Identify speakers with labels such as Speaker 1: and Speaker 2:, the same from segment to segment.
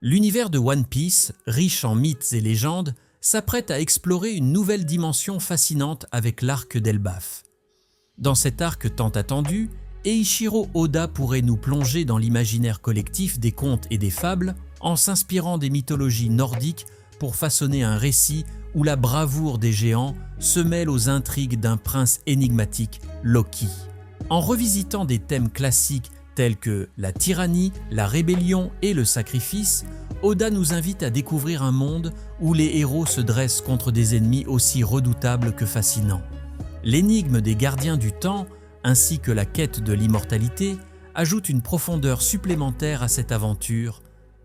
Speaker 1: L'univers de One Piece, riche en mythes et légendes, s'apprête à explorer une nouvelle dimension fascinante avec l'arc d'Elbaf. Dans cet arc tant attendu, Eiichiro Oda pourrait nous plonger dans l'imaginaire collectif des contes et des fables en s'inspirant des mythologies nordiques pour façonner un récit où la bravoure des géants se mêle aux intrigues d'un prince énigmatique, Loki. En revisitant des thèmes classiques tels que la tyrannie, la rébellion et le sacrifice, Oda nous invite à découvrir un monde où les héros se dressent contre des ennemis aussi redoutables que fascinants. L'énigme des gardiens du temps, ainsi que la quête de l'immortalité, ajoutent une profondeur supplémentaire à cette aventure,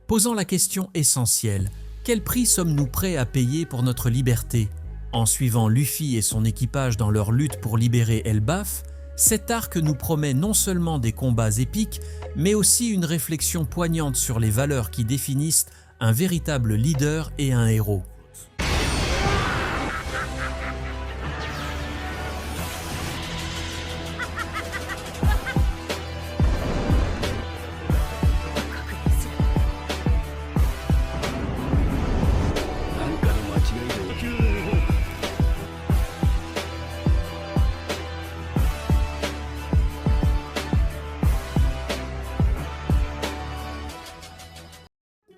Speaker 1: posant la question essentielle: quel prix sommes-nous prêts à payer pour notre liberté? En suivant Luffy et son équipage dans leur lutte pour libérer Elbaf, cet arc nous promet non seulement des combats épiques, mais aussi une réflexion poignante sur les valeurs qui définissent un véritable leader et un héros.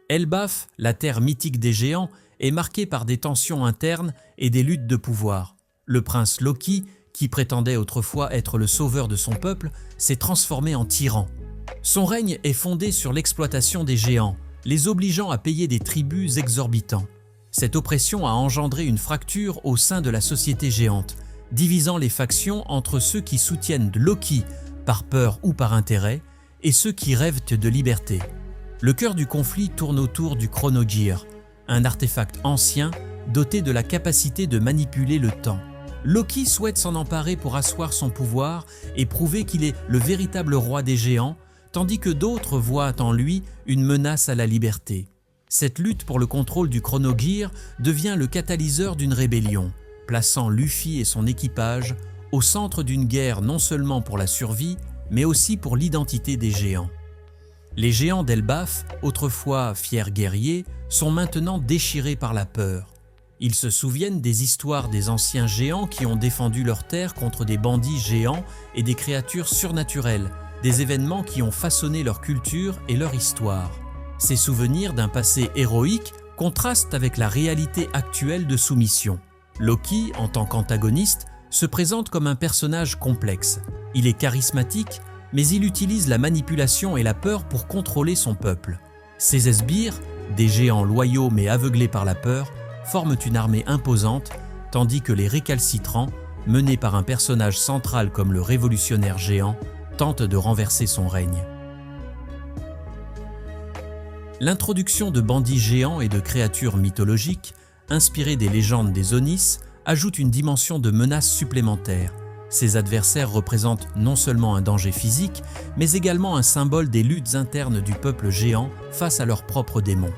Speaker 1: Elbaf, la terre mythique des géants, est marquée par des tensions internes et des luttes de pouvoir. Le prince Loki, qui prétendait autrefois être le sauveur de son peuple, s'est transformé en tyran. Son règne est fondé sur l'exploitation des géants, les obligeant à payer des tributs exorbitants. Cette oppression a engendré une fracture au sein de la société géante, divisant les factions entre ceux qui soutiennent Loki par peur ou par intérêt et ceux qui rêvent de liberté. Le cœur du conflit tourne autour du Chronogear, un artefact ancien doté de la capacité de manipuler le temps. Loki souhaite s'en emparer pour asseoir son pouvoir et prouver qu'il est le véritable roi des géants, tandis que d'autres voient en lui une menace à la liberté. Cette lutte pour le contrôle du Chronogear devient le catalyseur d'une rébellion, plaçant Luffy et son équipage au centre d'une guerre non seulement pour la survie, mais aussi pour l'identité des géants. Les géants d'Elbaf, autrefois fiers guerriers, sont maintenant déchirés par la peur. Ils se souviennent des histoires des anciens géants qui ont défendu leur terre contre des bandits géants et des créatures surnaturelles, des événements qui ont façonné leur culture et leur histoire. Ces souvenirs d'un passé héroïque contrastent avec la réalité actuelle de soumission. Loki, en tant qu'antagoniste, se présente comme un personnage complexe. Il est charismatique, mais il utilise la manipulation et la peur pour contrôler son peuple. Ses sbires, des géants loyaux mais aveuglés par la peur, forment une armée imposante, tandis que les récalcitrants, menés par un personnage central comme le révolutionnaire géant, tentent de renverser son règne. L'introduction de bandits géants et de créatures mythologiques, inspirées des légendes des Onis, ajoute une dimension de menace supplémentaire. Ces adversaires représentent non seulement un danger physique, mais également un symbole des luttes internes du peuple géant face à leurs propres démons.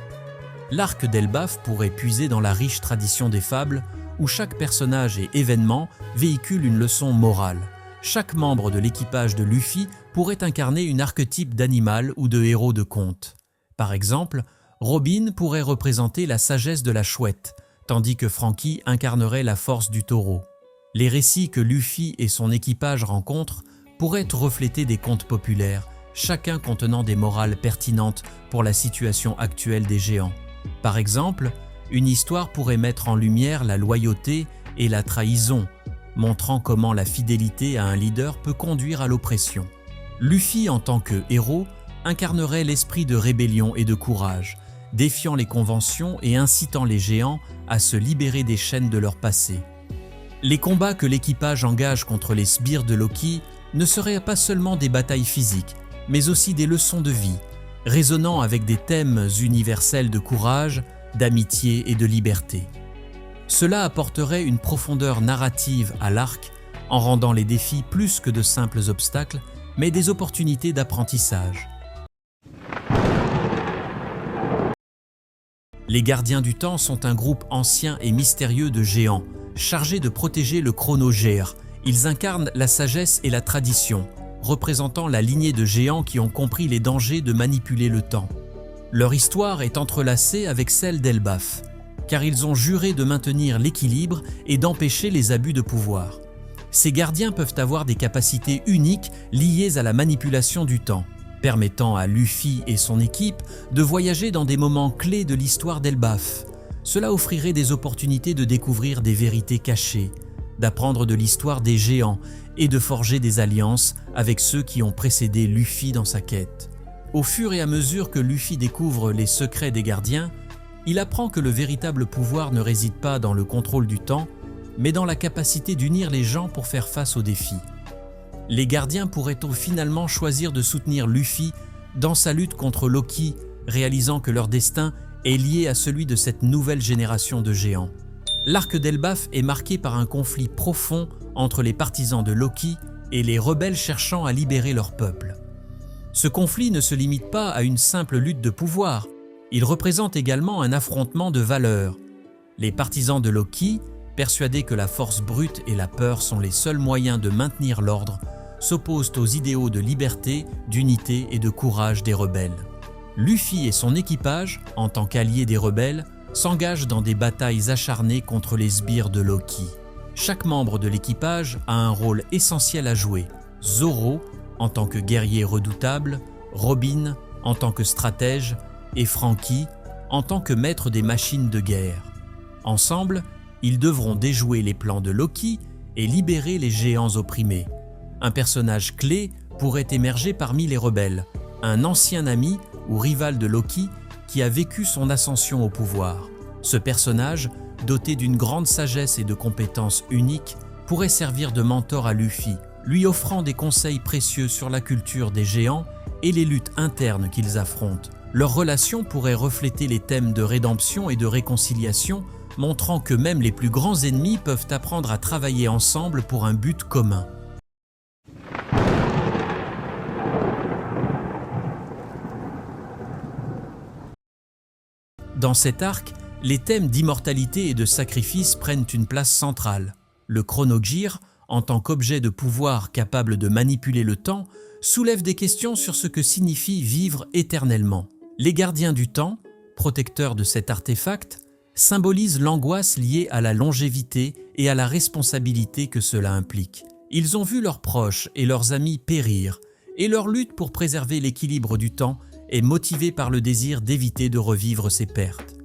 Speaker 1: L'arc d'Elbaf pourrait puiser dans la riche tradition des fables, où chaque personnage et événement véhicule une leçon morale. Chaque membre de l'équipage de Luffy pourrait incarner une archétype d'animal ou de héros de conte. Par exemple, Robin pourrait représenter la sagesse de la chouette, tandis que Franky incarnerait la force du taureau. Les récits que Luffy et son équipage rencontrent pourraient refléter des contes populaires, chacun contenant des morales pertinentes pour la situation actuelle des géants. Par exemple, une histoire pourrait mettre en lumière la loyauté et la trahison, montrant comment la fidélité à un leader peut conduire à l'oppression. Luffy, en tant que héros, incarnerait l'esprit de rébellion et de courage, défiant les conventions et incitant les géants à se libérer des chaînes de leur passé. Les combats que l'équipage engage contre les sbires de Loki ne seraient pas seulement des batailles physiques, mais aussi des leçons de vie, résonnant avec des thèmes universels de courage, d'amitié et de liberté. Cela apporterait une profondeur narrative à l'arc, en rendant les défis plus que de simples obstacles, mais des opportunités d'apprentissage. Les gardiens du temps sont un groupe ancien et mystérieux de géants, chargés de protéger le Chronogear. Ils incarnent la sagesse et la tradition, représentant la lignée de géants qui ont compris les dangers de manipuler le temps. Leur histoire est entrelacée avec celle d'Elbaf, car ils ont juré de maintenir l'équilibre et d'empêcher les abus de pouvoir. Ces gardiens peuvent avoir des capacités uniques liées à la manipulation du temps, permettant à Luffy et son équipe de voyager dans des moments clés de l'histoire d'Elbaf. Cela offrirait des opportunités de découvrir des vérités cachées, d'apprendre de l'histoire des géants et de forger des alliances avec ceux qui ont précédé Luffy dans sa quête. Au fur et à mesure que Luffy découvre les secrets des gardiens, il apprend que le véritable pouvoir ne réside pas dans le contrôle du temps, mais dans la capacité d'unir les gens pour faire face aux défis. Les gardiens pourraient-ils finalement choisir de soutenir Luffy dans sa lutte contre Loki, réalisant que leur destin est lié à celui de cette nouvelle génération de géants. L'arc d'Elbaf est marqué par un conflit profond entre les partisans de Loki et les rebelles cherchant à libérer leur peuple. Ce conflit ne se limite pas à une simple lutte de pouvoir, il représente également un affrontement de valeurs. Les partisans de Loki, persuadés que la force brute et la peur sont les seuls moyens de maintenir l'ordre, s'opposent aux idéaux de liberté, d'unité et de courage des rebelles. Luffy et son équipage, en tant qu'alliés des rebelles, s'engagent dans des batailles acharnées contre les sbires de Loki. Chaque membre de l'équipage a un rôle essentiel à jouer. Zoro, en tant que guerrier redoutable, Robin, en tant que stratège, et Franky, en tant que maître des machines de guerre. Ensemble, ils devront déjouer les plans de Loki et libérer les géants opprimés. Un personnage clé pourrait émerger parmi les rebelles, un ancien ami ou rival de Loki qui a vécu son ascension au pouvoir. Ce personnage, doté d'une grande sagesse et de compétences uniques, pourrait servir de mentor à Luffy, lui offrant des conseils précieux sur la culture des géants et les luttes internes qu'ils affrontent. Leur relation pourrait refléter les thèmes de rédemption et de réconciliation, montrant que même les plus grands ennemis peuvent apprendre à travailler ensemble pour un but commun. Dans cet arc, les thèmes d'immortalité et de sacrifice prennent une place centrale. Le chronogir, en tant qu'objet de pouvoir capable de manipuler le temps, soulève des questions sur ce que signifie vivre éternellement. Les gardiens du temps, protecteurs de cet artefact, symbolisent l'angoisse liée à la longévité et à la responsabilité que cela implique. Ils ont vu leurs proches et leurs amis périr, et leur lutte pour préserver l'équilibre du temps est motivée par le désir d'éviter de revivre ces pertes.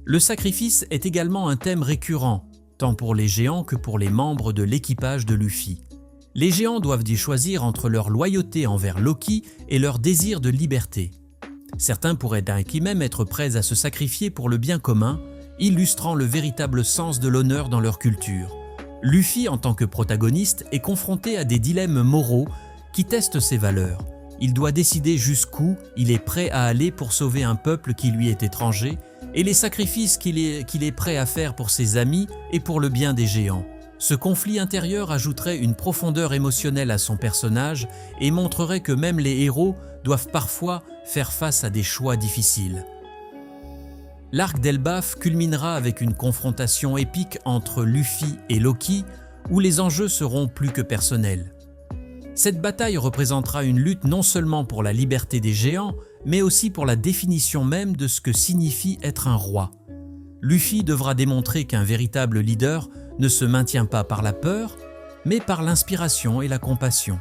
Speaker 1: Le sacrifice est également un thème récurrent, tant pour les géants que pour les membres de l'équipage de Luffy. Les géants doivent y choisir entre leur loyauté envers Loki et leur désir de liberté. Certains pourraient ainsi même être prêts à se sacrifier pour le bien commun, illustrant le véritable sens de l'honneur dans leur culture. Luffy, en tant que protagoniste, est confronté à des dilemmes moraux qui testent ses valeurs. Il doit décider jusqu'où il est prêt à aller pour sauver un peuple qui lui est étranger et les sacrifices qu'il est prêt à faire pour ses amis et pour le bien des géants. Ce conflit intérieur ajouterait une profondeur émotionnelle à son personnage et montrerait que même les héros doivent parfois faire face à des choix difficiles. L'arc d'Elbaf culminera avec une confrontation épique entre Luffy et Loki, où les enjeux seront plus que personnels. Cette bataille représentera une lutte non seulement pour la liberté des géants, mais aussi pour la définition même de ce que signifie être un roi. Luffy devra démontrer qu'un véritable leader ne se maintient pas par la peur, mais par l'inspiration et la compassion.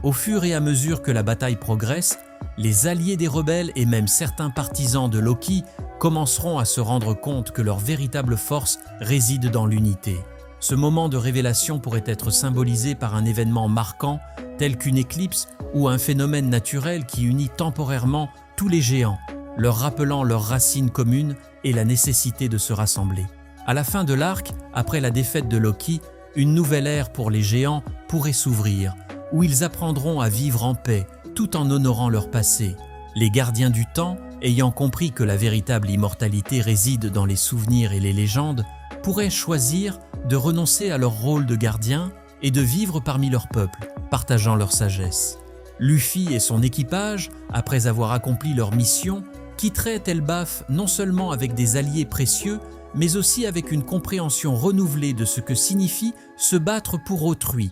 Speaker 1: Au fur et à mesure que la bataille progresse, les alliés des rebelles et même certains partisans de Loki commenceront à se rendre compte que leur véritable force réside dans l'unité. Ce moment de révélation pourrait être symbolisé par un événement marquant tel qu'une éclipse ou un phénomène naturel qui unit temporairement tous les géants, leur rappelant leurs racines communes et la nécessité de se rassembler. À la fin de l'arc, après la défaite de Loki, une nouvelle ère pour les géants pourrait s'ouvrir, où ils apprendront à vivre en paix tout en honorant leur passé. Les gardiens du temps, ayant compris que la véritable immortalité réside dans les souvenirs et les légendes, pourraient choisir de renoncer à leur rôle de gardien et de vivre parmi leur peuple, partageant leur sagesse. Luffy et son équipage, après avoir accompli leur mission, quitteraient Elbaf non seulement avec des alliés précieux, mais aussi avec une compréhension renouvelée de ce que signifie se battre pour autrui.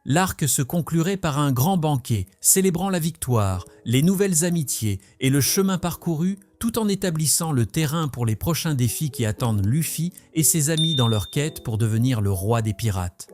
Speaker 1: L'arc se conclurait par un grand banquet, célébrant la victoire, les nouvelles amitiés et le chemin parcouru, tout en établissant le terrain pour les prochains défis qui attendent Luffy et ses amis dans leur quête pour devenir le roi des pirates.